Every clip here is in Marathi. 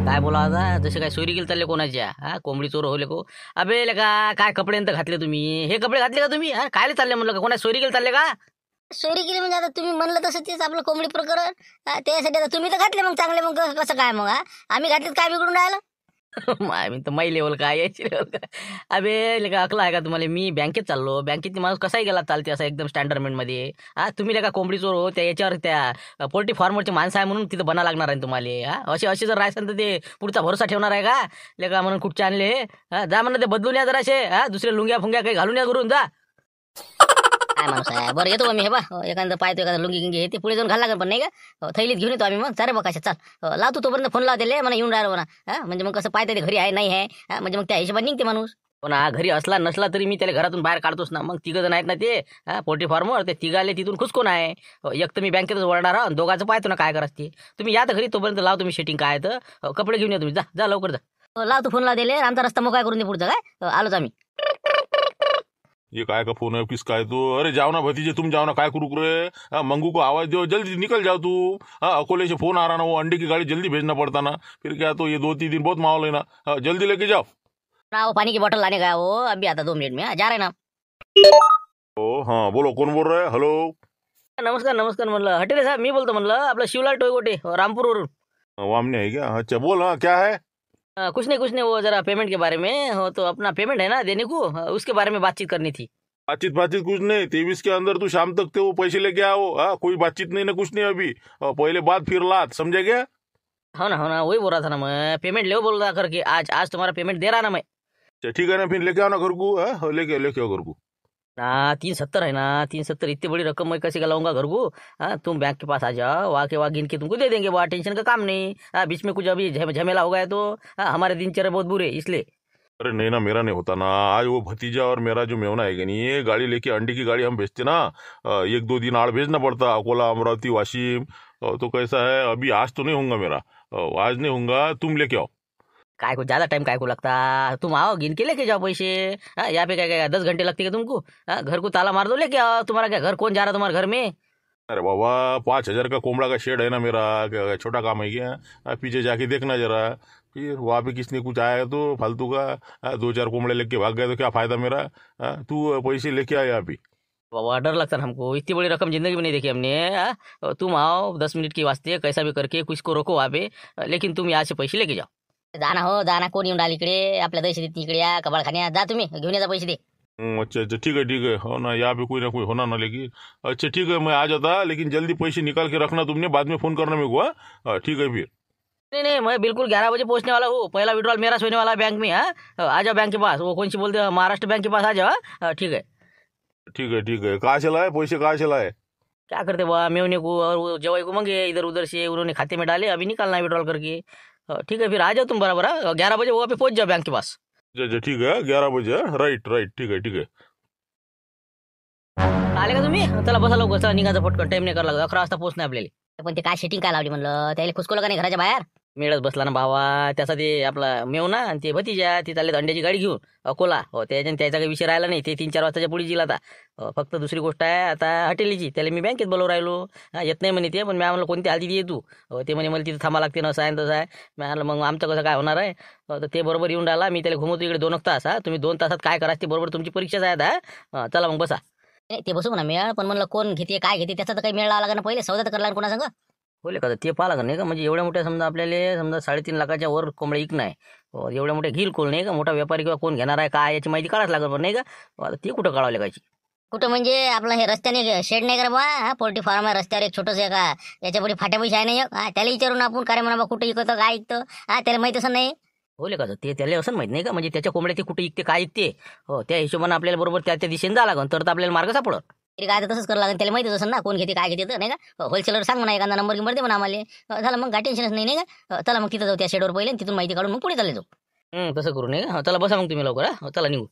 काय बोला आता जसे काय चोरी गेली चालले कोणाच्या कोंबडी चोर होले को अबे लेका काय कपडे घातले तुम्ही हे कपडे घातले का तुम्ही काय चालले म्हणलं का कोणा चोरी गेली चालले का चोरी केली म्हणजे आता तुम्ही म्हणलं तसं तेच आपलं कोंबडी प्रकरण त्यासाठी आता तुम्ही तर घातले मग चांगले मग कसं काय मग आम्ही घातले काय बिघडून राहिलं मी तर मै लेवल काय याची लेवल काय अबे लेका अकला आहे का तुम्हाला मी बँकेत चाललो बँकेत माणूस कसाही गेला चालते असं एकदम स्टँडर्ड मध्ये तुम्ही लेका कोंबडी चोर हो त्या याच्यावर त्या पोल्ट्री फार्मरचे माणसं आहे म्हणून तिथं बना लागणार आहे तुम्हाला असे जर राहायचं तर ते पुढचा भरोसा ठेवणार आहे का लेका म्हणून कुठचे आणले जा म्हणून ते बदलून या जराशे दुसरे लुंग्या फुंग्या काही घालून या करून जा काय माणूस आहे बरं येतो मी हे बा एखादं पाहतो एखादं लुंगी गिंगी हे ते पुढे जाऊन घाल लागेल पण नाही का थैलीत घेऊन येतो आम्ही मग चालेल बघा चाल लावतो तोपर्यंत फोन लावते म्हणा येऊन राहिलो म्हणा म्हणजे मग कसं पाहते घरी आहे नाही आहे म्हणजे मग त्या हिशोबाने निघते माणूस पण घरी असला नसला तरी मी त्याला घरातून बाहेर काढतोच ना मग तिघं जण आहेत ना ते पोल्ट्री फार्मर ते तिघाले तिथून खुसकोन आहे एक तर मी बँकेतच वळणार दोघांचं पाहतो ना काय करायचं ते तुम्ही या तर घरी तोपर्यंत लावतो मी सेटिंग काय तर कपडे घेऊन या तुम्ही जा लवकर जा लावतो फोन लावते आमचा रस्ता मोकळा करून दे पुढचा काय आलोच आम्ही ये काय का फोन है किसका है तू अरे जाओ ना भतीजे तुम जाओ ना काय करू रे मंगू को आवाज दो जल्दी निकल जाओ तू अकोले से फोन आ रहा ना वो अंडे की गाड़ी जल्दी भेजना पड़ता ना फिर क्या तो ये 2-3 दिन बहुत माहौल है ना जल्दी लेके जाओ ना वो पानी की बोतल लाने का वो अभी आता 2 मिनट में जा रहे ना ओ हाँ बोलो कौन बोल रहा है हेलो नमस्कार नमस्कार म्हणलं हटेले साहेब मी बोलतो म्हणलं आपलं शिवलाल टोयगोटे रामपूरवरून वामने है क्या अच्छा बोल हाँ क्या है कुछ नहीं वो जरा पेमेंट के बारे में हो तो अपना पेमेंट है ना देने को उसके बारे में बातचीत करनी थी बातचीत कुछ नहीं 23 के अंदर तू शाम तक वो पैसे लेके आओ कोई बातचीत नहीं ना कुछ नहीं अभी पहले बात फिर लात समझे क्या हो ना वही बोल रहा था ना मैं पेमेंट ले बोल रहा करके आज तुम्हारा पेमेंट दे रहा ना मैं अच्छा ठीक है ना फिर लेके आओ ना घर को लेके आओ घर को ना 370 है ना 370 इतनी बड़ी रकम मैं कैसे लाऊंगा घर को तुम बैंक के पास आ जाओ वहाँ के गिन के तुमको दे देंगे वहाँ टेंशन का काम नहीं बीच में कुछ अभी झमेला हो गया तो हमारे दिनचर्या बहुत बुरे इसलिए अरे नहीं ना मेरा नहीं होता ना आज वो भतीजा और मेरा जो मेवना है कि नहीं ये गाड़ी लेके अंडे की गाड़ी हम भेजते ना 1-2 दिन आड़ भेजना पड़ता अकोला अमरावती वाशिम तो कैसा है अभी आज तो नहीं होगा मेरा आज नहीं होगा तुम लेके आओ काय को ज्यादा टाइम काय को लगता तुम आओ गिन के लेके जाओ पैसे यहाँ पे क्या 10 घंटे लगते क्या तुमको घर को ताला मार दो लेके आओ तुम्हारा क्या घर कौन जा रहा तुम्हारे घर में अरे बाबा 5,000 का कोमड़ा का शेड है ना मेरा छोटा काम है क्या पीछे जाके देखना जरा फिर वहाँ पे किसने कुछ आया तो फालतू का 2-4 कोमड़े लेके भाग गए तो क्या फायदा मेरा तू पैसे लेके आया यहाँ पे बाबा डर लगता है हमको इतनी बड़ी रकम जिंदगी में नहीं देखी हमने तुम आओ 10 मिनट की वास्ते कैसा भी करके कुछ को रोको वहाँ पे लेकिन तुम यहाँ से पैसे लेके जाओ जाना कोण येऊन राहिली इकडे आपल्या पैसे देत इकडे या कबाडखान्यात जा तुम्ही घेऊन येता पैसे दे अच्छा ठीक है हो ना यहाँ पे कोई ना कोई होना ना लेकिन अच्छा ठीक है मैं आ जाता लेकिन जल्दी पैसे निकाल के रखना तुमने बाद में फोन करना मेरे को ठीक है फिर नहीं मैं बिल्कुल 11 बजे पहुंचने वाला हूँ पहला विड्रॉल मेरा सोने वाला है बैंक में आ जाओ बैंक के पास वो कौन सी बोलते हैं महाराष्ट्र बैंक के पास आ जाओ ठीक है कहाँ चला है पैसे कहाँ चला है क्या करते वाह मेवने को और जवाई को मंगे इधर उधर से उन्होंने खाते में डाले अभी निकालना है विड्रॉल करके ठीक है फिर आ जाओ तुम बराबर 11 बजे वहाँ पे पहुंच जाओ बैंक के पास अच्छा ठीक है 11 बजे राइट ठीक है आले का तुम्ही चला बसा लवकर चला निघायचं पटकन टाइम नाही करायला लागत 11 वाजता पोहोचणे आपल्याला पण ते काय सेटिंग काय लावली म्हणलं त्याला खुसकोलं का नाही घराच्या बाहेर मिळत बसला ना भावा त्याचा ते आपला मेवना आणि ते भतीजा ते चालले अंड्याची गाडी घेऊन अकोला त्याच्या त्याचा काही विषय राहिला नाही ते 3-4 वाजताच्या पुढे जिला आता फक्त दुसरी गोष्ट आहे आता हॉटेलीची त्याला मी बँकेत बोलवून राहिलो येत नाही म्हणे ते पण मी म्हणलं कोणती हालती ये तू ते म्हणे मला तिथं थांबा लागते ना असं आहे तसं आहे मी म्हणलं मग आमचं कसं काय होणार आहे तर ते बरोबर येऊन राहिला मी त्याला घुमवतो इकडे 2 तास तुम्ही 2 तासात काय करा ते बरोबर तुमची परीक्षाच आहे चला मग बसा ते बसू म्हणा मेळ पण म्हणलं कोण घेते काय घेते त्याचा तर काही मेळ लावा लागला ना पहिले सौदा तर करला कोणा सांग बोले का ते पाहा लागत नाही का म्हणजे एवढ्या मोठ्या समजा आपल्याला समजा 3.5 लाखाच्या वर कोंबड्या इक नाही एवढ्या मोठ्या घेईल कोण नाही का मोठा व्यापारी किंवा कोण घेणार आहे काय याची माहिती काढायला लागत पण नाही का आता ते कुठं काढावं लागायची कुठं म्हणजे आपलं हे रस्त्याने शेड नाही करा बा पोल्ट्री फार्म आहे रस्त्यावर एक छोटंसं का याच्या पुढे फाट्या पैसे आहे नाही त्याला विचारून आपण काय म्हणा कुठं इकतं काय इकतं त्याला माहित असं नाही बोले का ते त्याला असं माहित नाही का म्हणजे त्याच्या कोंबड्या ते कुठे इकते काय इकते त्या हिशोबाने आपल्याला बरोबर त्या दिशेने जावं लागेल तर आपल्याला मार्ग सापडत काय तसंच करावं लागेल त्याला माहितीच असं ना कोण घेते काय घेते नाही का होलसेलर सांग म्हणा एखादा नंबर दे म्हणा आम्हाला झालं मग काय टेन्शनच नाही का चला मग तिथं जाऊ त्या शेडवर पहिले तिथून माहिती काढून मग पुढे चालले जाऊ तसं करू नये चला बसा मग तुम्ही लवकर चला निघू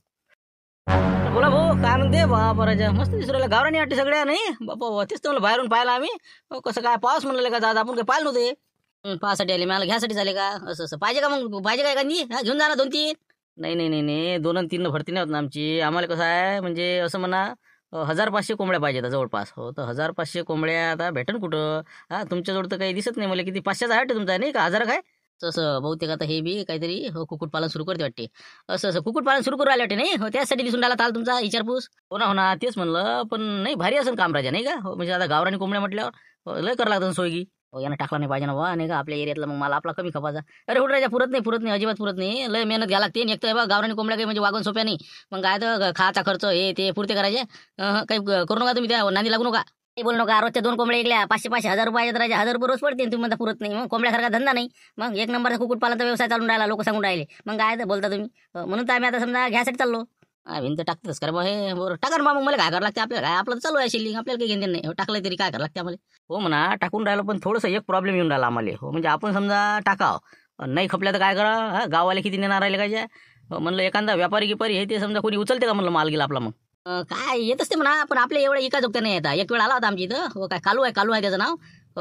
बोला भाऊ काय म्हणते बापराजा मस्त दिसू गावरानी वाटते सगळ्या नाही बापा तेच तर मला बाहेरून पाहिलं आम्ही कसं काय पाऊस म्हणलं का दादा आपण काय पाहिलं नव्हते पाहासाठी आले मला घ्यासाठी झाले का असं पाहिजे का मग पाहिजे काय एखादी घेऊन जा ना 2-3 नाही 2-3 भरती नाही होत ना आमची आम्हाला कसं आहे म्हणजे असं म्हणा 1500 कोंबड्या पाहिजेत जवळपास हो तर 1500 कोंबड्या आता भेटन कुठं तुमच्याजवळ तर काही दिसत नाही मला किती 500चा आहे तुमचा नाही का 1000 काय तसं बहुतेक आता हे बी काहीतरी कुक्कुटपालन सुरू करते वाटते. असं असं कुक्कुटपालन सुरू करू राहिले वाटते नाही हो, त्यासाठी दिसून राहिला ताल तुमचा विचारपूस. हो ना तेच म्हणलं, पण नाही भारी असं काम राजा नाही का हो, म्हणजे आता गावरानी कोंबड्या म्हटल्यावर लय करावं लागतं सोयगी. हो यानं टाकला नाही पाहिजे ना बा नाही का आपल्या एरियातला, मग मला आपला कमी खपाचा. अरे हो राजा, पुरत नाही अजिबात पुरत नाही, लय मेहनत घ्यायला लागते. आणि एक तर बा गावरानी कोंबड्या काही म्हणजे वागून सोप्या नाही. मग काय तर खायचा खर्च हे ते पुरते करायचे. काही करू नका तुम्ही, त्या नांदी लागू नका. ते बोलू नका, रोजच्या 2 कोंबड्या ऐकल्या 500 1000 राजा, 1000 रुपये रोज पडते. तुम्ही म्हणता पुरत नाही, मग कोंबड्यासारखा धंदा नाही. मग 1 नंबरचा कुक्कुटपालनचा व्यवसाय चालून राहिला, लोक सांगून राहिले. मग काय तर बोलता तुम्ही. म्हणून तर आम्ही आता समजा घ्यासाठी चाललो. भिंत टाकतच कर हे बरं टाका ना मग, मला काय करावं लागते आपल्याला, काय आपलं तर चालू आहे शिल्लिंग, आपल्याला काही घेणं नाही. टाकलं तरी काय करावं लागते आम्हाला. हो म्हणा टाकून राहिलो, पण थोडंसं एक प्रॉब्लेम येऊन राहिला आम्हाला. हो म्हणजे आपण समजा टाकाव, नाही खपल्या तर काय करा. गावाला किती नेणार राहिले काय म्हणलं, एखादा व्यापारी गिपारी हे ते समजा कोणी उचलते का म्हणलं माल गेला आपला. मग काय येत असते म्हणा, पण आपल्या एवढं एका जोगत्या नाही येतात. एक वेळ आला होता आमच्या इथं. हो काय कालू आहे त्याचं नाव.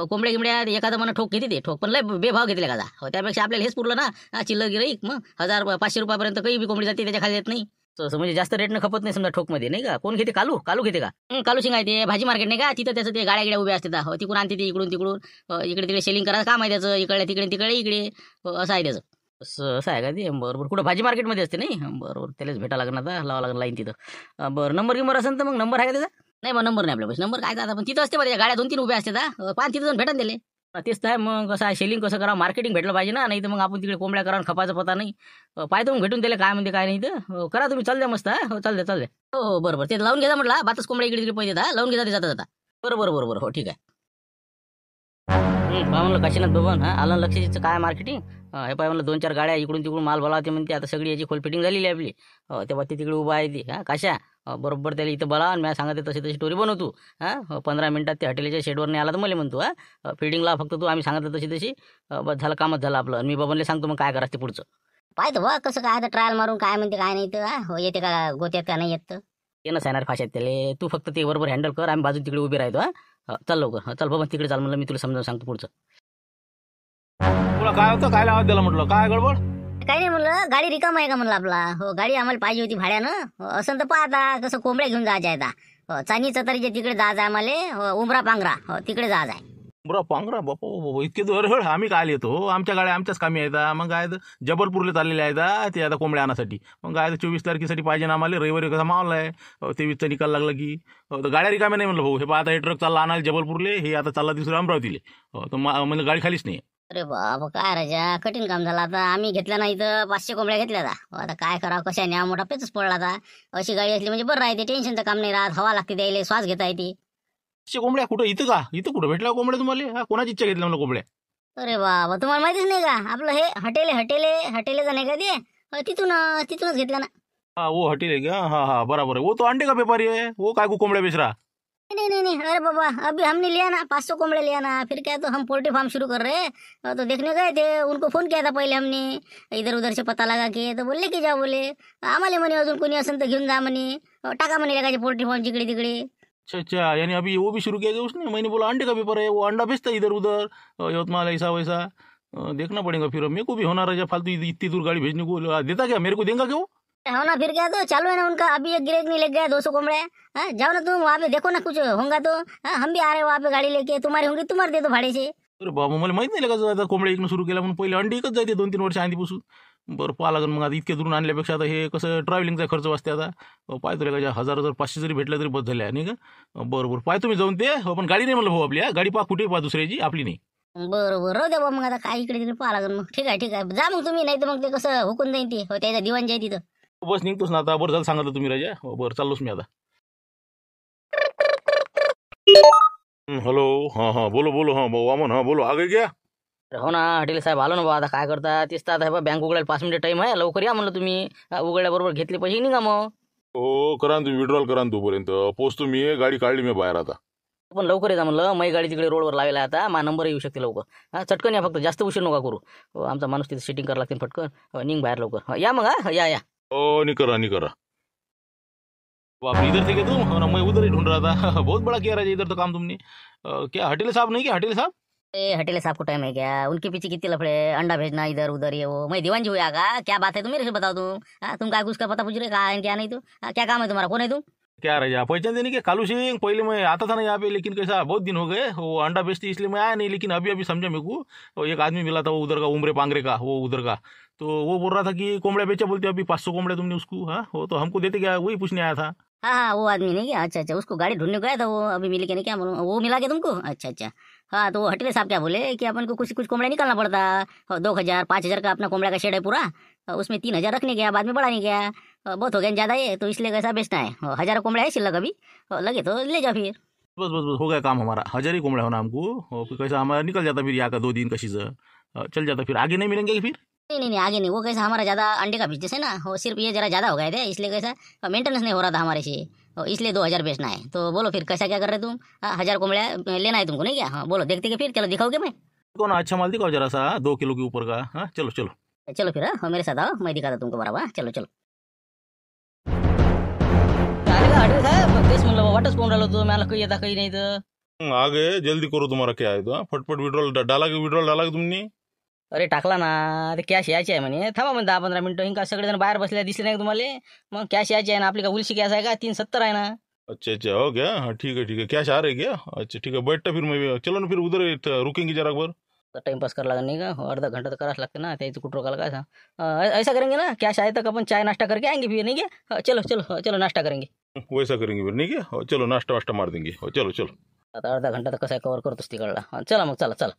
कोंबड्या गिंबड्या एखादं म्हणा ठोक घेते ते ठोक, पण लय बेभाव घेतले का. हो त्यापेक्षा आपल्याला हेच पुरलं ना, चिल्लर गिराईक. मग 1000 500 काही बी कोंबडी जाते, त्याच्या खाली येत नाही. तसं म्हणजे जास्त रेटनं खपत नाही समजा ठोकमध्ये नाही का. कोण घेते कालू घेते का. कालू शिंगाय ते भाजी मार्केट नाही का, तिथं त्याचं ते गाड्या उभ्या असतात. हो तिकडून आणते ते इकडून तिकडून, इकडे तिकडे सेलिंग करायचं काम आहे त्याचं. इकडे तिकडे असं आहे त्याचं. असं आहे का ते. बरोबर कुठं भाजी मार्केटमध्ये असते नाही. बरोबर त्यालाच भेटा लागणार, आता लावा लागणार लाईन तिथं. बरं नंबर गिंबर असेल तर मग नंबर आहे का त्याचा. नाही मग नंबर नाही आपल्यापाशी. नंबर काय आता, पण तिथं असते बरं, गाड्या 2-3 उभ्या असतात. पाच तिथं जाऊन भेटून दिले. तेच तर आहे. मग कसं आहे, सेलिंग कसं करा, मार्केटिंग भेटलं पाहिजे ना. नाही तर मग आपण तिकडे कोंबड्या करा खपायचा पता नाही. पाहतो मग भेटून दिले काय म्हणते काय नाही तर करा तुम्ही. चाल द्या मस्त. हो चाल द्या. हो बरोबर ते लावून घ्या म्हटलं. बातच कोंबड्या इकडे तिकडे पैसे लावून घ्या जाता बरोबर हो ठीक आहे. म्हणलं काशीनाथ भवन आलं लक्षाचं काय मार्केटिंग. हे पाय म्हणलं 2-4 गाड्या इकडून तिकडून माल बोलावते म्हणते. आता सगळी याची खोल फिटिंग झालेली आहे आपली. तेव्हा ती तिकडे उभा आहे ती काशा. बरोबर त्याला इथं बोला, आणि मी सांगते तशी स्टोरी बनवतो. 15 मिनिटात ते हॉटेलच्या शेडवर नाही आला तर मला म्हणतो फिटिंगला फक्त तू, आम्ही सांगितलं तशी बस झालं, कामच झालं आपलं. आणि मी बाबांना सांगतो मग काय करायचं ते पुढचं. पाहतो बा कसं काय आता ट्रायल मारून काय म्हणते काय नाही तर हो येते का गोत्यात का नाही येत. येणं येणार फाशात त्याला. तू फक्त ते बरोबर हँडल कर, आम्ही बाजू तिकडे उभे राहतो. चल लवकर चल बाबा तिकडे चाल म्हणलं, मी तुला समजावून सांगतो पुढचं. तुला काय होतं, काय लावत त्याला म्हटलं, काय गडबड. काही नाही म्हणलं, गाडी रिकाम आहे का म्हणलं आपला. हो गाडी आम्हाला पाहिजे होती भाड्यानं. असं तर पाहता कसं कोंबड्या घेऊन जायचं आहे. चांदी चतरीच्या तिकडे जायचं आहे आम्हाला. उमरा पांगरा तिकडे जायचं आहे. बरं पांघरा बापा इतके दूर आम्ही काय येतो, आमच्या गाड्या आमच्याच कामी आहेत. मग काय जबलपूरला चाललेले आहेत ते आता कोंबड्या आणण्यासाठी. मग काय 24 तारखेसाठी पाहिजे ना आम्हाला. रविवारी कसा मावला आहे 23चा निकाल लागला की. तर गाड्या रिकाम्या नाही म्हणलं भाऊ. हे आता हे ट्रक चालला आणायला जबलपूरले, हे आता चालला दुसऱ्या अमरावतीले. तर म्हणजे गाडी खालीच नाही. अरे बाबा काय राजा कठीण काम झालं. आता आम्ही घेतल्या नाही तर 500 कोंबड्या घेतल्या आता काय करावं, कशाने मोठा पेचच पडला. आता अशी गाडी असली म्हणजे बरं राहते, टेन्शनचं काम नाही राहत. हवा लागते द्यायला, श्वास घेता येते. कोंबड्या कुठं इथं का, इथं कुठं भेटल्या कोंबड्या तुम्हाला. कोणाची इच्छा घेतली म्हणलं कोंबड्या. अरे बाबा तुम्हाला माहितीच नाही का आपलं हे हटेलेचं नाही का ते. तिथूनच घेतलं ना. वो हॉटेल है क्या. हाँ बराबर है. वो तो अंडे का व्यापारी है. वो काय को कोंबड्या बेच रहा. नहीं अरे बाबा अभी हमने लिया ना 500 कोंबड़े लिया ना. फिर क्या तो हम पोल्ट्री फार्म शुरू कर रहे हैं. तो देखने गए थे, उनको फोन किया था पहिले हमने. इधर उधर से पता लगा के तो बोलले की जाओ बोले. आम्हाला म्हणे अजून कोणी असेल तर घेऊन जा म्हणे. टाका म्हणे लगायचे पोल्ट्री फार्म जिकडे तिकडे. अच्छा यानी अभी वो भी शुरू किया गया उसने. मैंने बोला अंडे का व्यापार है, वो अंडा बेचता है इधर उधर यवतमाल ऐसा वैसा. देखना पड़ेगा फिर मेरे को भी होना रहा फालतू इतनी दूर गाड़ी भेजने को. देता क्या मेरे को देगा क्या वो. हो ना फिर क्या तो चालू है ना उनका. अभी एक गिरेक नहीं लग गया 200 कोंबड़े. जाओ ना तुम वहाँ पे देखो ना कुछ होगा तो. हम भी आ रहे हैं वहाँ पे गाड़ी लेके. तुम्हारी होंगी तुम्हारे दे दो भाड़े से. अरे बाबा मला माहित नाही लगा आता कोंबड्या इकडून सुरू केला म्हणून. पहिले अंडी एकच जायते 2-3 वर्ष आधीपासून. बरं पाहा लागेल मग. आता इतक्या दुरून आणल्यापेक्षा आता हे कसं ट्रॅव्हलिंगचा खर्च वाचते. आता पाहतो का 1000-500 जरी भेटलं तरी बस झाल्या नाही का. बरोबर पाहतो मी जाऊन ते. पण गाडी नाही म्हणलं भाऊ आपली. गाडी पहा कुठे पहा दुसऱ्याची, आपली नाही. बरोबर राहू द्या बा. मग आता काय इकडे तिकडे पाहा लागेल मग. ठीक आहे जा मग तुम्ही. नाही तर मग ते कसं हुकून जाईन ते. त्याच्या दिवाण जाई तिथं. बस निघतोच ना आता. बरं झालं सांगितलं तुम्ही राजा. बरं चाललोच मी आता. हेलो हाँ बोलो हाँ वामन हाँ बोलो आगे क्या. हो ना हॉटेल साहेब आलो ना बा. आता काय करता तेच तर. आता बँक उघडायला 5 मिनिटं टाईम आहे. लवकर या म्हणलं तुम्ही. उघडल्याबरोबर घेतले पैसे निघा मग. हो करा तुम्ही विड्रॉल करा तोपर्यंत. पोचतो मी. गाडी काढली मी बाहेर आता. पण लवकर येता म्हणलं. माझी गाडी तिकडे रोडवर लावायला आहे आता. माझा नंबर येऊ शकते लवकर. चटकन या फक्त, जास्त उशीर नका करू. आमचा माणूस तिथे सेटिंग करावं लागते फटकन. निघ बाहेर लवकर. या मग या. ओ नहीं करा. आप इधर थे क्या तुम. हाँ, मैं उधर ही ढूंढ रहा था. बहुत बड़ा किया राजा इधर तो काम तुमने. क्या हटेले साहब नहीं क्या हटेले साहब. हटेले साहब को टाइम है क्या. उनके पीछे कितने लफड़े. अंडा भेजना इधर उधर ये वो. मैं दीवान जी हुआ का क्या बात है. तुम मेरे से बताओ तुम. तुम काय कुछ का पता पूछ रहे कहा है क्या नहीं. तो क्या काम है तुम्हारा. कौन है तुम. क्या रह जा पहचान देने के कालू सिंह पहले मैं आता था ना यहाँ पे, लेकिन कैसा बहुत दिन हो गए, वो अंडा बेचती इसलिए मैं आया नहीं, लेकिन अभी अभी समझा मेरे को। वो एक आदमी मिला था वो उधर का, उमरे पांगरे का, वो उधर का, तो वो बोल रहा था कि कोमड़े बेचा बोलते अभी 500 कोमड़े तुमने उसको, हाँ वो तो हमको देते क्या, वही पूछने आया था। हाँ हाँ, वो आदमी नहीं क्या? अच्छा अच्छा, उसको गाड़ी ढूंढने को आया था वो, अभी मिले क्या नहीं, क्या बोलूं, वो मिला के तुमको? अच्छा अच्छा। हाँ, तो वो हटले साहब क्या बोले कि अपन को कुछ कुछ कोमड़ा निकालना पड़ता। 2,000 5,000 का अपना कोमड़ा का शेड है पूरा, उसमें 3,000 रखने गया, बाद में बढ़ा नहीं गया, बहुत हो गया ज़्यादा ये, तो इसलिए कैसा बेचना है। 1,000 कोमड़ा है सिल्लक अभी, लगे तो ले जाओ फिर। बस बस बस हो गया काम हमारा, 1000 ही कोमड़ा होना हमको, और फिर कैसा हमारा निकल जाता फिर यहाँ का 2 दिन कशी से चल जाता, फिर आगे नहीं मिलेंगे फिर। नहीं नहीं नहीं, आगे नहीं, वो कैसा हमारा ज़्यादा अंडे का बिजनेस है ना, वो सिर्फ ये जरा ज़्यादा हो गए थे, इसलिए कैसा मेंटेनेंस नहीं हो रहा था हमारे से, इसलिए 2,000 बेचना है। तो बोलो फिर कैसा क्या कर रहे तुम? 1,000 कोमड़ा लेना है तुमको नहीं क्या? हाँ बोलो, देखते कि फिर चलो दिखाओगे मैं। कौन अच्छा माल दिखाओ जरा सा, 2 किलो के ऊपर का, हाँ चलो चलो। चलो फिर, हाँ मेरे साथ आओ, मैं दिखाता तुमको बराबर, हाँ? चलो चलो। अरे का हटवे साहेब, तेच म्हणलं वाटच पाहून राहिलो, तो मला काही येता काही नाही तर. आ गए, जल्दी करो, तुम्हारा क्या है तो, हाँ? फटफट विड्रॉल डाला के तुमने। अरे टाकला ना, ते कॅश यायची आहे म्हणे, थांबा म्हणे 10-15 मिनिटं. हिंका सगळेजण बाहेर बसले दिसले नाही का तुम्हाला? मग कॅश यायची आहे ना, आपली का उलशी कॅश आहे का? 370 आहे ना. अच्छा अच्छा हो गया, हाँ ठीक है, क्या चाह रहे क्या? अच्छा ठीक है, बैठता फिर मैं, चलो ना फिर उधर रुकेंगे जरा एक बार। टाइमपास करा लागेल नाही का? अर्धा घंटा तर करावंच लागते ना, त्याचं कुठं रोकायला काय सांग. ऐसा करेंगे ना, कॅश आए तक अपन चाय नाश्ता करके आएंगे फिर, नहीं क्या? चलो चलो चलो, नाश्ता करेंगे. वैसा करेंगे फिर, नहीं क्या? चलो नाश्ता वाश्ता मार देंगे, चलो। आता अर्धा घंटा तर कसं कवर करतोस तिकडला. चला मग, चला.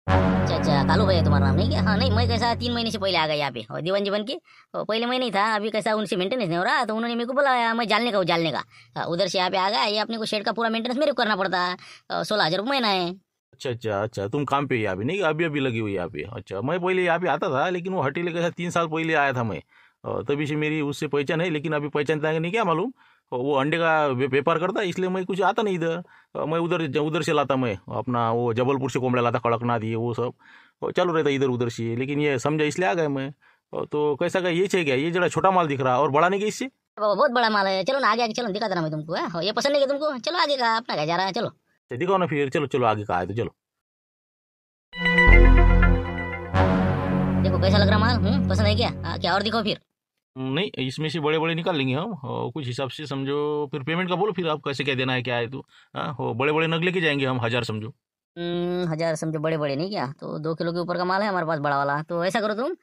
अच्छा अच्छा, कालू भाई है तुम्हारा नाम नहीं क्या? हाँ नहीं, मैं कैसा 3 महीने से पहले आ गया यहाँ पे, और दीवान जीवन के पहले मैं नहीं था, अभी कैसा उनसे मेंटेनेंस नहीं हो रहा, तो उन्होंने मेरे को बुलाया, मैं जालने का हूँ, जालने का। उधर से यहाँ पे आ गया, ये अपने को शेड का पूरा मेंटेनेंस मेरे को करना पड़ता है, 16,000 रुपये महीना है। अच्छा, तुम काम पे यहाँ पे, नहीं अभी लगी हुई यहाँ पे। अच्छा, मैं पहले यहाँ पे आता था, लेकिन वो हटीले कैसा 3 साल पहले आया था मैं, तभी से मेरी उससे पहचान है, लेकिन अभी पहचानता है नहीं क्या मालूम। वो अंडे का व्यापार करता है, इसलिए मैं कुछ आता नहीं इधर। मैं उधर से लाता, मैं अपना वो जबलपुर से कोमड़ा लाता, कड़कनाथ ये वो सब चालू रहता इधर उधर से, लेकिन ये समझा इसलिए आ गए मैं। तो कैसा का ये चाहिए क्या? ये जरा छोटा माल दिख रहा और बड़ा नहीं क्या इससे? बहुत बड़ा माल है, चलो ना आगे आगे, चलो दिखा देना मैं तुमको, हाँ? ये पसंद नहीं है तुमको? चलो आगे का, अपना क्या जा रहा है, चलो। दिखाओ ना फिर, चलो आगे का है तो चलो। देखो कैसा लग रहा माल, पसंद है क्या? क्या और दिखाओ फिर। नहीं, इसमें से बड़े बड़े निकाल लेंगे हम, कुछ हिसाब से समझो। फिर पेमेंट का बोलो फिर, आप कैसे क्या देना है, क्या है तो। हाँ, वो बड़े बड़े नग लेके जाएंगे हम, 1000 समझो। 1,000 समझो बड़े बड़े नहीं क्या? तो 2 किलो के ऊपर का माल है हमारे पास बड़ा वाला, तो ऐसा करो तुम,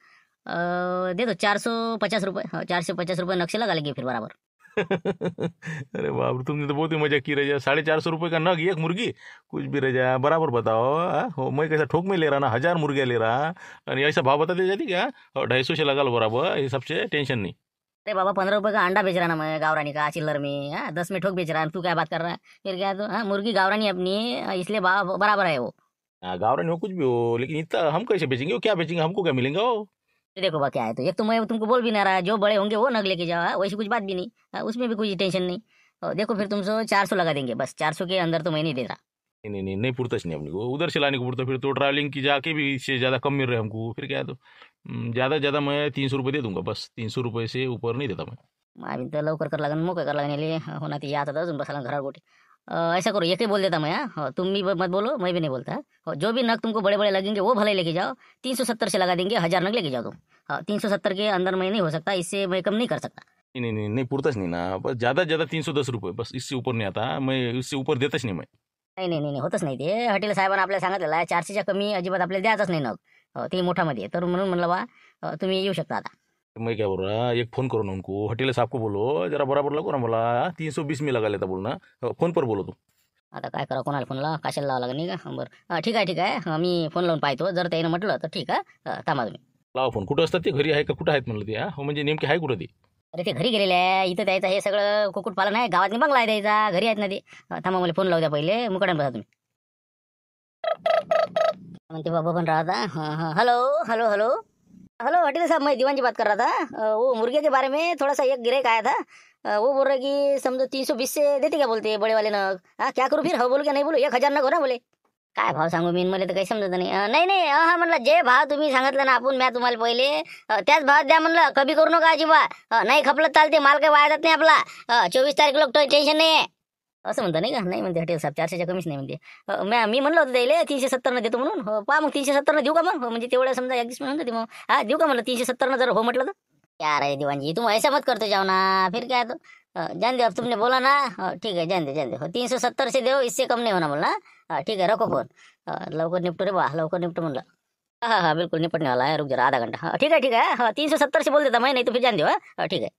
दे दो 450 रुपये, 450 रुपये नक्शे लगा लेंगे फिर बराबर। अरे बाप रे, तुमने तो बहुत ही मजा की रह जा। 450 रुपये का नग एक मुर्गी, कुछ भी रह जा, बराबर बताओ। हो मैं कैसा ठोक में ले रहा ना, 1000 मुर्गियाँ ले रहा, और ऐसा भाव बता दे जाती क्या? और 250 से लगा लो बराबर, ये सबसे टेंशन नहीं। अरे बाबा, 15 रुपये का अंडा बेच रहा ना मैं, गावरानी का चिल्लर में, 10 में ठोक बेच रहा है, तू क्या बात कर रहा है? फिर क्या तो, मुर्गी गावरानी अपनी, इसलिए भाव बराबर है वो। गाँव में हो कुछ भी हो, लेकिन इतना हम कैसे बेचेंगे? वो क्या बेचेंगे, हमको क्या मिलेगा वो? तो देखो बा क्या है, तो एक तो मैं तुमको बोल भी नहीं रहा, जो बड़े होंगे वो नग लेके जाओ, वैसी कुछ बात भी नहीं, उसमें भी कुछ टेंशन नहीं। देखो फिर तुमसे 400 लगा देंगे बस, 400 के अंदर तो मैं नहीं दे रहा। नहीं पुरताच नहीं अपने को, उधर से लाने को पड़ता, फिर तो ट्रैवलिंग की जाके भी इससे ज़्यादा कम मिल रहे हमको, फिर क्या है तो ज़्यादा से ज़्यादा मैं 300 रुपये दे दूंगा बस, 300 रुपये से ऊपर नहीं देता मैं। अभी तर लवकर कर लागन, मोकळं कर लागन, होना ते आता अजून बसायला घरावर गोटे। ऐसा करो, एक ही बोल देता मैं, तुम भी मत बोलो, मैं भी नहीं बोलता। जो भी नग तुमको बड़े बड़े लगेंगे वो भले लेके जाओ, 370 से लगा देंगे, 1000 नग लेके जाओ तुम। 370 के अंदर मैं नहीं हो सकता, इससे मैं कम नहीं कर सकता। नहीं पुरताच नहीं ना, बस ज़्यादा से ज़्यादा 310 रुपये बस, इससे ऊपर नहीं आता मैं, इससे ऊपर देताच नाही मैं। नाही होतच नाही ते, हॉटेल साहेबांना आपल्याला सांगितलेलं आहे 400च्या कमी अजिबात आपल्याला द्यायचंच नाही नग, ते मोठामध्ये, तर म्हणून म्हणलं बा तुम्ही येऊ शकता आता। मैं क्या बोल रहा, एक फ़ोन करो ना उनको, होटल साहब को बोलो जरा बराबर लगो ना, बोला 320 में लगा लेता बोलना, फ़ोन पर बोलो तुम। आता काय करा, कोणाला फोन लावा, कशाला लावा लागेल नाही का? बरं ठीक आहे, मी फोन लावून पाहतो, जर त्यानं म्हटलं तर ठीक आहे, थांबा तुम्ही। लावा फोन, कुठं असतात ते, घरी आहे का कुठं आहेत म्हणलं ते? हो म्हणजे नेमके आहे कुठं ते? अरे ते घरी गेलेले आहे, इथं द्यायचं हे सगळं कुक्कुटपालन आहे, गावातनी बंगला आहे द्यायचा, घरी आहेत ना ते। थांबा, मला फोन लावू द्या पहिले, मुकाट्यानं बसा तुम्ही। म्हणते बाबा पण राहता, हेलो हॉटेल साहब, मैं दीवान जी बात कर रहा था। वो मुर्गे के बारे में थोड़ा सा एक गिराक आया था, वो बोल रहे कि समझो 320 से देते क्या बोलते बड़े वाले नग। क्या करूँ फिर, हो बोलू क्या नाही बोलू? 1000 नग हो ना बोले। काय भाव सांगू मी, मला तर काही समजत नाही। नाही म्हणलं, जे भाव तुम्ही सांगितलं ना आपण, म्या तुम्हाला पहिले त्याच भावात द्या म्हणलं, कमी करू नका अजिबात, नाही खपलं चालते, माल काही वाया जात नाही आपला, 24 तारीख लोक टेन्शन नाही आहे, असं म्हणतं नाही का? नाही म्हणते हॉटेल साहेब, 400च्या कमीच नाही म्हणते। मी म्हणलं होतं त्याला 370 न देतो म्हणून, पहा मग 370 न देऊ का मग? म्हणजे तेवढं समजा ॲडजस्टमेंट होऊन जाते मग। देऊ का म्हणलं 370 न, जर हो म्हटलं तर। क्या रे दीवानजी, तुम ऐसा मत करते जाओ ना, फिर क्या है तो जान दे, अब तुमने बोला ना, ठीक है, जान दे हो, 370 से दो, इससे कम नहीं होना बोलना. ठीक है, रखो फोन. लवकर निपटो रे बा, लवकर निपटो म्हणलं. हाँ हाँ बिल्कुल निपटने वाला है, रुक जरा आधा घंटा. हाँ ठीक है. हाँ 370 से बोल देता मैं, नहीं तो फिर जान दो. हाँ ठीक आहे.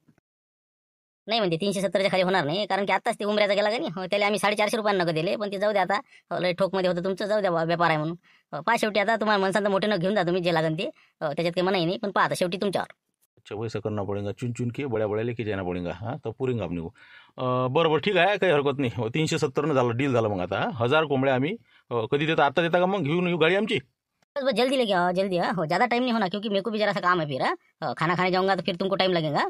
नाही म्हणजे 370च्या खाली होणार नाही, कारण की आत्ताच ते उमऱ्याचा गेला का नाही, त्याला आम्ही 450 रुपयांना नगद दिले, पण ते जाऊ द्या आता. लय ठोकमध्ये होतं तुमचं, जाऊ द्या व्यापार आहे म्हणून. पहा शेवटी आता तुम्हाला मनसांत मोठे न घेऊन जा तुम्ही, जे लागेल ते. त्याच्यात काही मनाई नाही, पण पहा आता शेवटी तुमच्यावर. अच्छा वैसा करना पड़ेगा, चुन चुन के बड्या बड्या लेके जाना पड़ेगा. हाँ तो पुरेंगा अपने को. बरं काही हरकत नाही. 370 झालं, डील झालं मग. आता 1000 कोंबड्या आम्ही कधी देता, आता देता का मग घेऊन येऊ गाडी आमची? बस जल्दी लेके आओ, जल्दी. हो ज़्यादा टाइम नहीं होना, क्योंकि मेरे को भी जरा सा काम है फिर. खाना खाने जाऊंगा तो फिर तुमको टाइम लगेगा.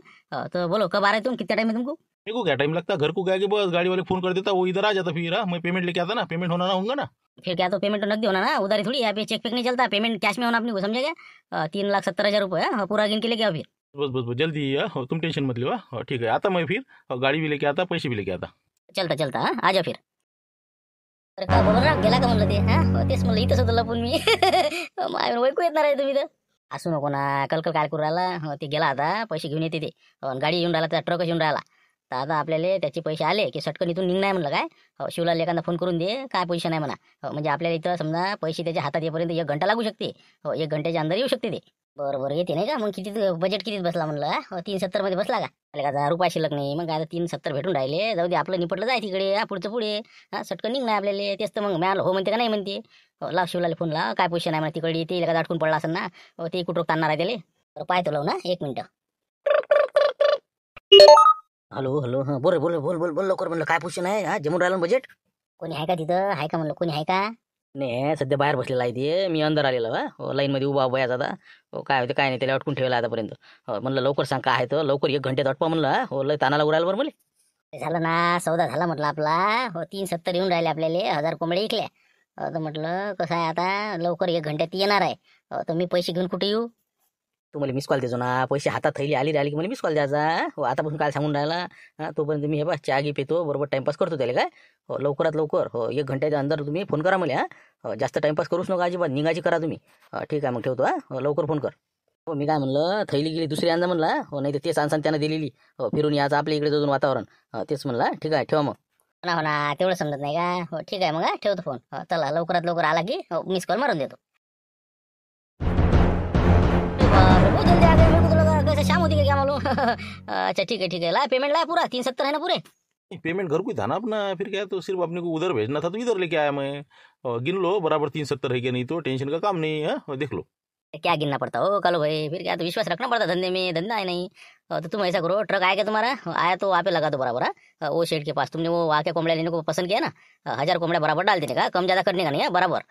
तो बोलो कब आ रहे तुम, कितना टाइम है तुमको? मेरे को क्या टाइम लगता, घर को गया कि बस गाड़ी वाले फोन कर देता, वो इधर आ जाता. फिर मैं पेमेंट लेके आता ना, पेमेंट होना ना होगा ना. फिर क्या, तो पेमेंट तो नकदी होना ना, उधारी थोड़ी. यहाँ पे चेक पेक नहीं चलता, पेमेंट कैश में होना अपने को, समझे क्या? 3,70,000 रुपये पूरा गिन के लेके आओ फिर. बस जल्दी तुम टेंशन मत लो. ठीक है, आता मैं फिर गाड़ी भी लेके आता, पैसे भी लेके आता. चलता आ जा फिर. अरे का बरोबर ना, गेला का म्हणलं ते. तेच म्हणलं इथंच होतं लपून मी. माय वैकू येत नाही तुम्ही तर. असू नको ना, कल काय करू राहिला. ते गेला आता, पैसे घेऊन येते ते. गाडी येऊन राहिला, त्या ट्रकच येऊन राहिला. तर आता आपल्याला त्याचे पैसे आले की सटकन इथून निघणार म्हणलं काय. शिवलाल एखादा फोन करून दे, काय पैसे नाही म्हणा. म्हणजे आपल्याला इथं समजा पैसे त्याच्या हातात येईपर्यंत 1 घंटा लागू शकते. 1 घंट्याच्या अंदर येऊ शकते ते. बरं येते नाही का. मग किती बजेट कितीत बसला म्हणलं? 370 मध्ये बसला का? आले का रुपया शिल्लक नाही, मग आता 370 भेटून राहिले. जाऊ दे, आपलं निपटलं जाय तिकडे. पुढचं पुढे. सटकन निघणार आपल्याला. तेच तर मग मिळालं हो म्हणते का नाही म्हणते. लाव शिवलाल फोन लाव, काय पैसे नाही म्हणा तिकडे. ते का अडकून पडला असेल ना, ते कुठं ताणणार आहे त्याला. बरं पाहतो लावू ना, 1 मिनिट. हॅलो हां बोल लवकर म्हणलं, काय पैसे नाही. जमून राहिलं बजेट. कोणी आहे का तिथं? आहे का म्हणलं, कोणी आहे का? नाही सध्या बाहेर बसलेला आहे ते, मी अंदर आलेलो. लाईनमध्ये उभा याचा आता. काय होते काय नाही, त्याला अटकून ठेवला आतापर्यंत. म्हणलं लवकर सांग काय आहे तर, लवकर 1 घंट्यात अटपा म्हणलं. लय तानाला उरायला बरं मला. झालं ना, सौदा झाला म्हटलं आपला. 370 येऊन राहिले आपल्याला, 1000 कोंबड्या इकल्या. तर म्हटलं कसं आहे आता, लवकर 1 घंट्यात येणार आहे. तर मी पैसे घेऊन कुठे येऊ? तुम्हाला मिस कॉल द्यायचो ना, पैसे हातात थैली आली राहिली की मला मिस कॉल द्यायचा. आतापासून काय सांगून राहिला. तोपर्यंत मी हे बा चहा घे पितो, बरोबर टाइमपास करतो त्याला काय. लवकरात लवकर 1 घंट्याच्या अंदर तुम्ही फोन करा मला. जास्त टाइमपास करूच नका अजिबात, निघायची करा तुम्ही. ठीक आहे मग ठेवतो. लवकर फोन कर. मी काय म्हणलं, थैली गेली दुसरी आणजा म्हणला. नाही तर तेच आणसान त्यानं दिलेली. फिरून याचं आपल्या इकडे जाऊन वातावरण. तेच म्हणला. ठीक आहे ठेवा मग. हो ना, तेवढं समजत नाही का. ठीक आहे मग ठेवतो फोन. चला लवकरात लवकर आला की मिस कॉल मारून देतो. बहुत जल्दी आ गए, मेरे को तो लगा कैसे शाम होती क्या मालूम. अच्छा ठीक है ला पेमेंट ला पूरा 370 है ना पूरे. पेमेंट घर को ही था ना अपना, फिर क्या तो सिर्फ अपने को उधर भेजना था तो इधर लेके आया मैं. गिन लो बराबर 370 है क्या, नहीं तो टेंशन का काम नहीं है. देख लो. क्या गिनना पड़ता हो कालो भाई, फिर क्या तो विश्वास रखना पड़ता धंधे में, धंधा है नहीं. तो तुम ऐसा करो, ट्रक आएगा तुम्हारा, आया तो वहाँ पे लगा दो बराबर. वो शेड के पास तुमने वो आके कोंबड़े लेने को पसंद किया ना, 1000 कोंबड़े बराबर डाल देने का, कम ज्यादा करने का नहीं है, बराबर.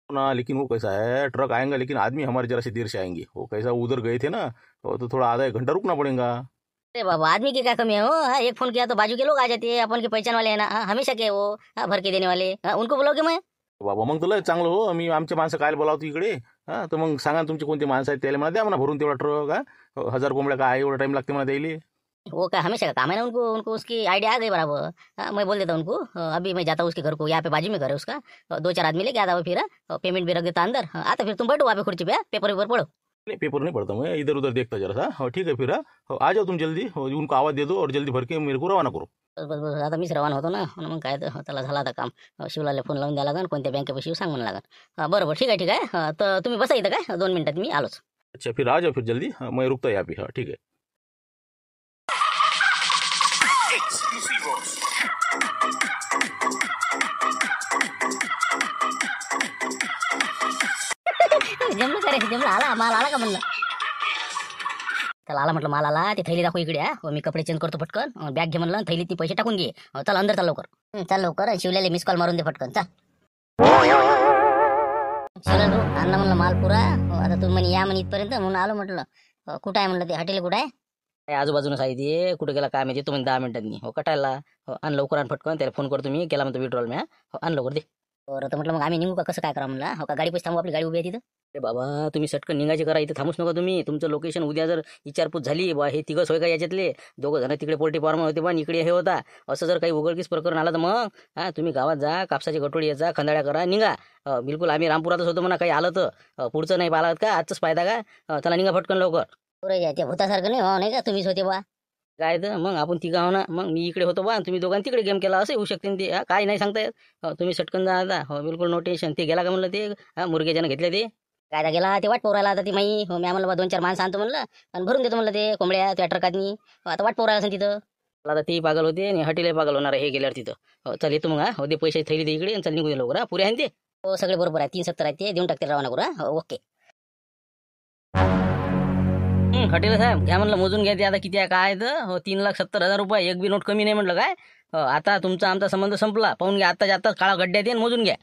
ना लेकिन वो कैसा है, ट्रक आएगा लेकिन आदमी हमारे जरा से देर से आएंगे. वो कैसा उधर गए थे ना, तो थोड़ा आधा 1 घंटा रुकना पड़ेगा. अरे बाबा आदमी की क्या कमी है हो. एक फोन किया तो बाजू के लोग आ जाते हैं, अपन के पहचान वाले हैं ना. हमेशा के वो भर के देने वाले, उनको बोलोगे मैं. बाबा मग तुला चांगलं हो, मी आमचे माणसं काय बोलावतो इकडे. तर मग सांगा तुमचे कोणते माणसं आहेत, त्याला मला द्या म्हणा भरून तेवढा ट्रक. 1000 कोंबड्या काय एवढा टाइम लागते मला द्यायला. वो क्या हमेशा का काम है ना उनको, उनको उसकी आइडिया आ गई बराबर. मैं बोल देता हूँ उनको. अभी मैं जाता हूँ उसके घर को, यहाँ पे बाजू में घर है उसका. 2-4 आदमी लेके आता हूँ फिर. पेमेंट भी रख देता अंदर. आता फिर तुम बैठो वहाँ पे खुर्ची पे, पेपर वेपर पढ़ो. नहीं पेपर नहीं पढ़ता मैं, इधर उधर देखता जरा सा. ठीक है फिर आ जाओ तुम जल्दी. उनको आवाज दे दो और जल्दी भर के मेरे को रवाना करो. बस आता मीच रवाना होतो ना. मग काय तर त्याला झाला आता काम. शिवलाला फोन लावून द्यायला लागेल, कोणत्या बँकेपाशी सांग म्हणा लागेल. बरोबर ठीक आहे. तर तुम्ही बसा इथं काय, 2 मिनिटात मी आलोच. अच्छा फिर आ जाओ फिर जल्दी. मैं रुकता यहाँ पे. ठीक है. जमलं का रे, जमलं. आला माल आला का म्हणलं. त्याला आला म्हटलं माल आला. ते थैली दाखव इकडे. मी कपडे चेंज करतो पटकन. बॅग घे म्हणलं, थैलीत ती पैसे टाकून घे. चल अंदर चाल लवकर. चल लवकर. शिवलेले मिस कॉल मारून दे पटकन. चल शिवला तू आणला म्हणलं माल पुरा. आता तू म्हणे या म्हणे इथपर्यंत, म्हणून आलो म्हटलं. कुठं आहे म्हणलं ते हॉटेल, कुठं आहे? आजूबाजूनच आहे ते. कुठे गेला काय माहिती. तुम्ही 10 मिनिटांनी कटायला. आण लवकर आण पटकन. त्याला फोन करतो मी, केला म्हणतो विड्रॉल मी. आण लवकर दे. बरं तर म्हटलं मग आम्ही निघू का, कसं काय करा म्हणलं. हो का गाडी पैसे थांबू, आपली गाडी उभी आहे तिथं. अरे बाबा तुम्ही सटकन निघायचे करा, इथं थांबूच नका तुम्ही. तुमचं लोकेशन उद्या जर विचारपूस झाली बा, हे तिघच होय का याच्यातले, 2 जण तिकडे पोल्ट्री फार्म होते पण इकडे हे होता, असं जर काही उघडकीस प्रकरण आलं तर मग तुम्ही गावात जा, कापसाची गटोळी याचा खंदाड्या करा, निघा. बिलकुल आम्ही रामपुरातच होतो म्हणा. काही आलं तर पुढचं नाही पाहिलं का, आजच फायदा का. चला निघा पटकन लवकर. पुरे त्या भूतासारखं नाही हो, नाही का तुम्हीच होते बा. काय तर मग आपण तिघं आहो ना, मग मी इकडे होतो बा तुम्ही दोघांनी तिकडे गेम केला असं होऊ शकते ना ते. काय नाही सांगता येत. तुम्ही सटकन जा आता. हो बिलकुल नो टेन्शन. ते गेला का म्हणलं ते मुरगेच्यानं घेतले ते. काय तर गेला ते वाट पोरायला आता ती माई. हो मी म्हणलं बा 2-4 माणसं आणतो म्हणलं आणि भरून देतो म्हणलं ते कोंबड्या त्या ट्रकातनी. आता वाट पोरायला असेल तिथं. मला आता ते पागल होते आणि हॉटेल पागल होणार आहे हे गेल्यावर तिथं. हो चल येतो मग. हो दे पैसे थैली दे इकडे आणि चल निघू दे लवकर. पुरे आहे ना ते. हो सगळे बरोबर आहे. 370 आहे ते देऊन टाकते रवाना करू. हो ओके. हॉटेल साहेब घ्या म्हणलं मोजून घ्या ते आता किती आहे काय तर. हो 3,70,000 रुपये. एक बी नोट कमी नाही म्हटलं काय. आता तुमचा आमचा संबंध संपला. पाहून घ्या आत्ताच्या आत्ताच काळा गड्ड्यात येईन मोजून घ्या.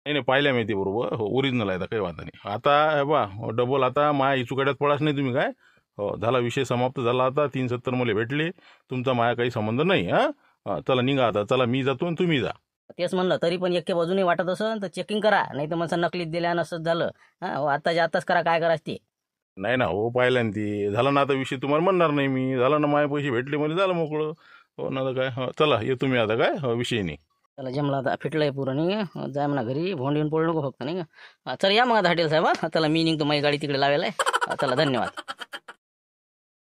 नाही नाही पाहिल्या मी ते बरोबर. हो ओरिजिनल आहे, काही वादा नाही. आता हे बा डबल आता माया इचुकाड्यात पडाच नाही तुम्ही काय. हो झाला विषय समाप्त झाला. आता 370 मला भेटले. तुमचा माया काही संबंध नाही. हा चला निघा आता. चला मी जातो आणि तुम्ही जा. तेच म्हणलं तरी पण एके बाजूने वाटत असेल तर चेकिंग करा. नाही तर मग नकलीत दिल्या नसत झालं. हो आत्ताच्या आत्ताच करा काय करायचं ते. नाही ना हो पाहिलं ना ते. झालं ना आता विषय तुम्हाला म्हणणार नाही मी. झालं ना माझे पैसे भेटले मला झालं मोकळं. हो ना आता काय. हो चला ये तुम्ही आता काय. हो विषय नाही. त्याला जमला आता फिटलंय पुरं नाही का. जाय म्हणा घरी भोंड येऊन पडू नको फक्त नाही का. चला या मग आता हॉटेल साहेब. चला मी निघतो माझी गाडी तिकडे लावायला आहे. चला धन्यवाद.